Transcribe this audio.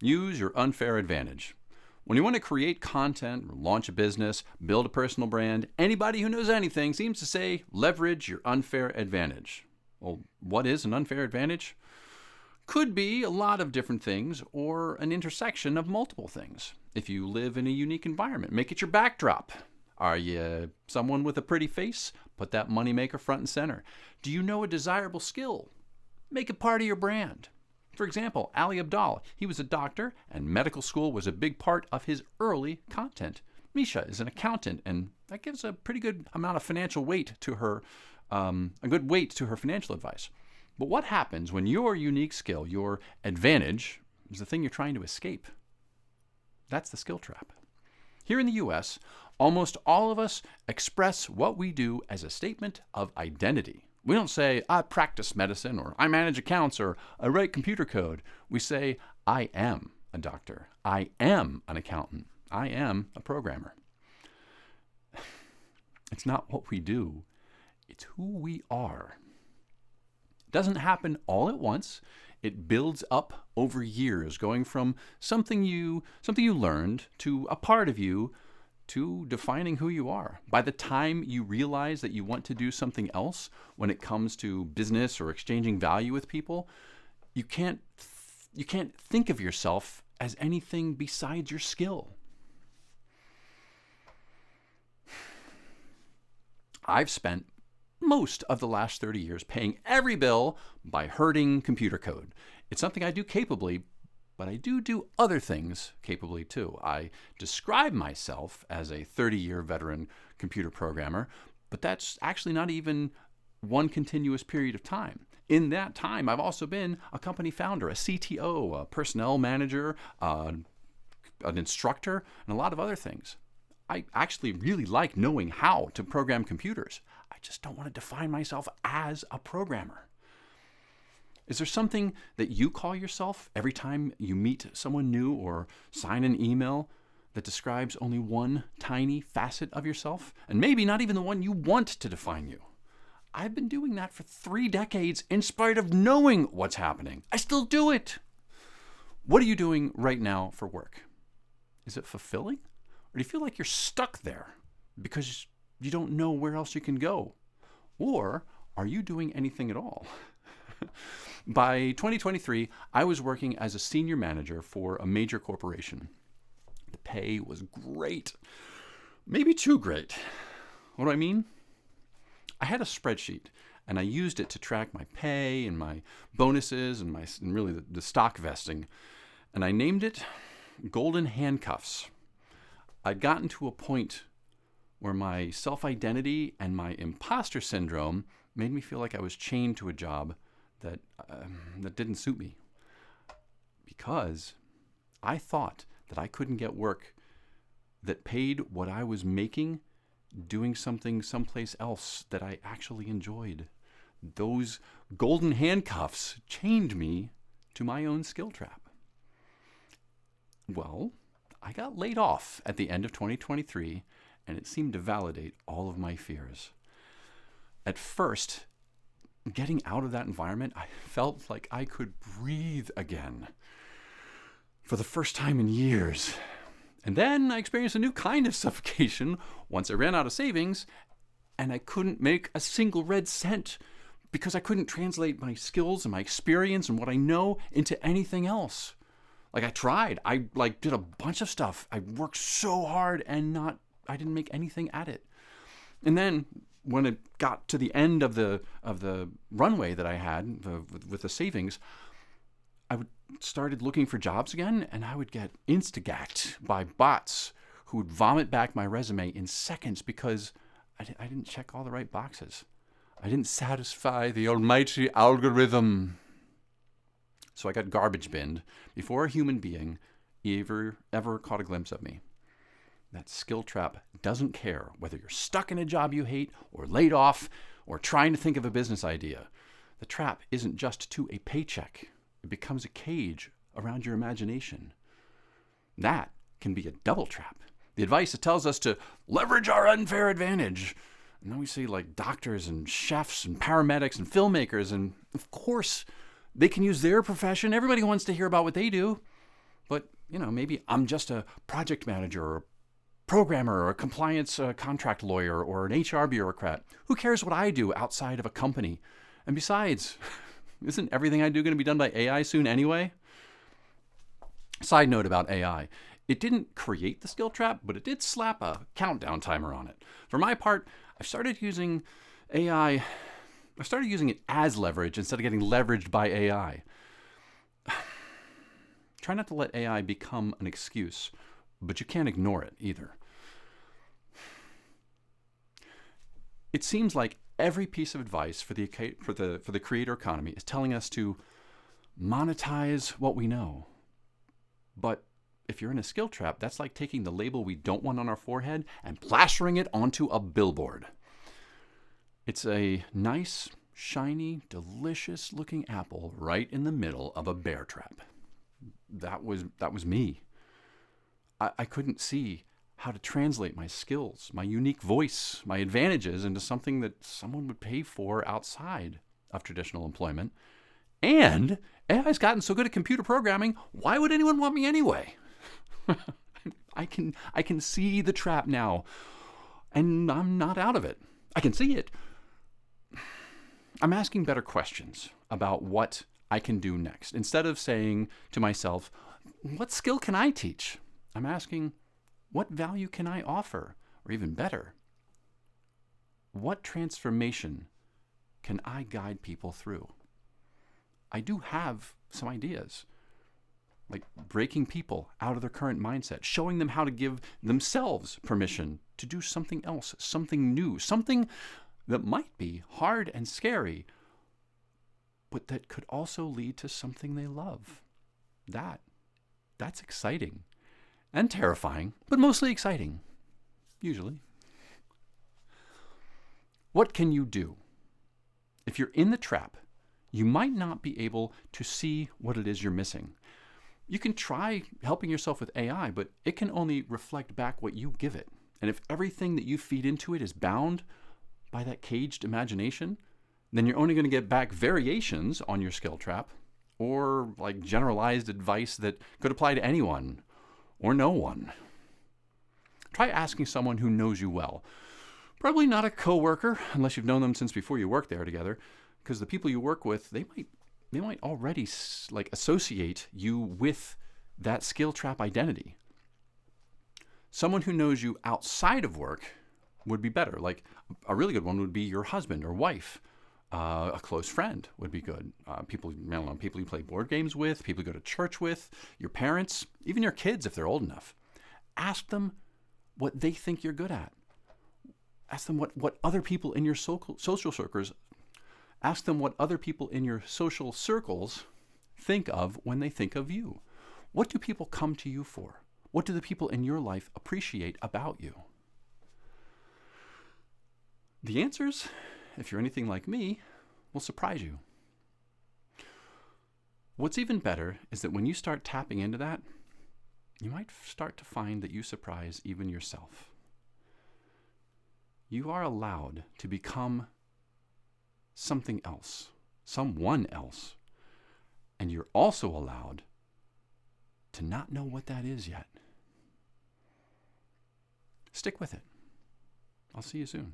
Use your unfair advantage. When you want to create content, launch a business, build a personal brand, anybody who knows anything seems to say leverage your unfair advantage. Well, what is an unfair advantage? Could be a lot of different things or an intersection of multiple things. If you live in a unique environment, make it your backdrop. Are you someone with a pretty face? Put that moneymaker front and center. Do you know a desirable skill? Make it part of your brand. For example, Ali Abdaal, he was a doctor and medical school was a big part of his early content. Misha is an accountant and that gives a pretty good amount of financial weight to her, a good weight to her financial advice. But what happens when your unique skill, your advantage, is the thing you're trying to escape? That's the skill trap. Here in the US, almost all of us express what we do as a statement of identity. We don't say, I practice medicine, or I manage accounts, or I write computer code. We say, I am a doctor. I am an accountant. I am a programmer. It's not what we do. It's who we are. It doesn't happen all at once. It builds up over years, going from something you learned to a part of you to defining who you are. By the time you realize that you want to do something else when it comes to business or exchanging value with people, you can't think of yourself as anything besides your skill. I've spent most of the last 30 years paying every bill by herding computer code. It's something I do capably, but I do other things capably too. I describe myself as a 30-year veteran computer programmer, but that's actually not even one continuous period of time. In that time, I've also been a company founder, a CTO, a personnel manager, an instructor, and a lot of other things. I actually really like knowing how to program computers. I just don't want to define myself as a programmer. Is there something that you call yourself every time you meet someone new or sign an email that describes only one tiny facet of yourself? And maybe not even the one you want to define you. I've been doing that for 3 decades in spite of knowing what's happening. I still do it. What are you doing right now for work? Is it fulfilling? Or do you feel like you're stuck there because you don't know where else you can go? Or are you doing anything at all? By 2023, I was working as a senior manager for a major corporation. The pay was great. Maybe too great. What do I mean? I had a spreadsheet, and I used it to track my pay and my bonuses and really the stock vesting. And I named it Golden Handcuffs. I'd gotten to a point where my self-identity and my imposter syndrome made me feel like I was chained to a job that didn't suit me, because I thought that I couldn't get work that paid what I was making doing something someplace else that I actually enjoyed. Those golden handcuffs chained me to my own skill trap. Well, I got laid off at the end of 2023, and it seemed to validate all of my fears. At first, getting out of that environment, I felt like I could breathe again for the first time in years. And then I experienced a new kind of suffocation once I ran out of savings and I couldn't make a single red cent because I couldn't translate my skills and my experience and what I know into anything else. Like, I tried. I did a bunch of stuff. I worked so hard and I didn't make anything at it. And then when it got to the end of the runway that I had with the savings, I started looking for jobs again, and I would get instigated by bots who would vomit back my resume in seconds because I didn't check all the right boxes. I didn't satisfy the almighty algorithm. So I got garbage binned before a human being ever caught a glimpse of me. That skill trap doesn't care whether you're stuck in a job you hate or laid off or trying to think of a business idea. The trap isn't just to a paycheck. It becomes a cage around your imagination. That can be a double trap. The advice that tells us to leverage our unfair advantage. And then we see like doctors and chefs and paramedics and filmmakers, and of course they can use their profession. Everybody wants to hear about what they do. But, maybe I'm just a project manager or a programmer or a compliance contract lawyer or an HR bureaucrat. Who cares what I do outside of a company? And besides, isn't everything I do going to be done by AI soon anyway? Side note about AI. It didn't create the skill trap, but it did slap a countdown timer on it. For my part, I started using AI. I started using it as leverage instead of getting leveraged by AI. Try not to let AI become an excuse, but you can't ignore it either. It seems like every piece of advice for the creator economy is telling us to monetize what we know. But if you're in a skill trap, that's like taking the label we don't want on our forehead and plastering it onto a billboard. It's a nice, shiny, delicious looking apple right in the middle of a bear trap. That was me. I couldn't see how to translate my skills, my unique voice, my advantages into something that someone would pay for outside of traditional employment. And AI's gotten so good at computer programming, why would anyone want me anyway? I can see the trap now, and I'm not out of it. I can see it. I'm asking better questions about what I can do next. Instead of saying to myself, what skill can I teach? I'm asking, what value can I offer? Or even better, what transformation can I guide people through? I do have some ideas, like breaking people out of their current mindset, showing them how to give themselves permission to do something else, something new, something that might be hard and scary, but that could also lead to something they love. That's exciting and terrifying, but mostly exciting, usually. What can you do? If you're in the trap, you might not be able to see what it is you're missing. You can try helping yourself with AI, but it can only reflect back what you give it. And if everything that you feed into it is bound by that caged imagination, then you're only going to get back variations on your skill trap, or like generalized advice that could apply to anyone or no one. Try asking someone who knows you well. Probably not a coworker, unless you've known them since before you worked there together, because the people you work with, they might already associate you with that skill trap identity. Someone who knows you outside of work would be better. Like a really good one would be your husband or wife. A close friend would be good. People you play board games with, people you go to church with, your parents, even your kids if they're old enough. Ask them what they think you're good at. Ask them what other people in your social circles. Ask them what other people in your social circles think of when they think of you. What do people come to you for? What do the people in your life appreciate about you? The answers, if you're anything like me, will surprise you. What's even better is that when you start tapping into that, you might start to find that you surprise even yourself. You are allowed to become something else, someone else, and you're also allowed to not know what that is yet. Stick with it. I'll see you soon.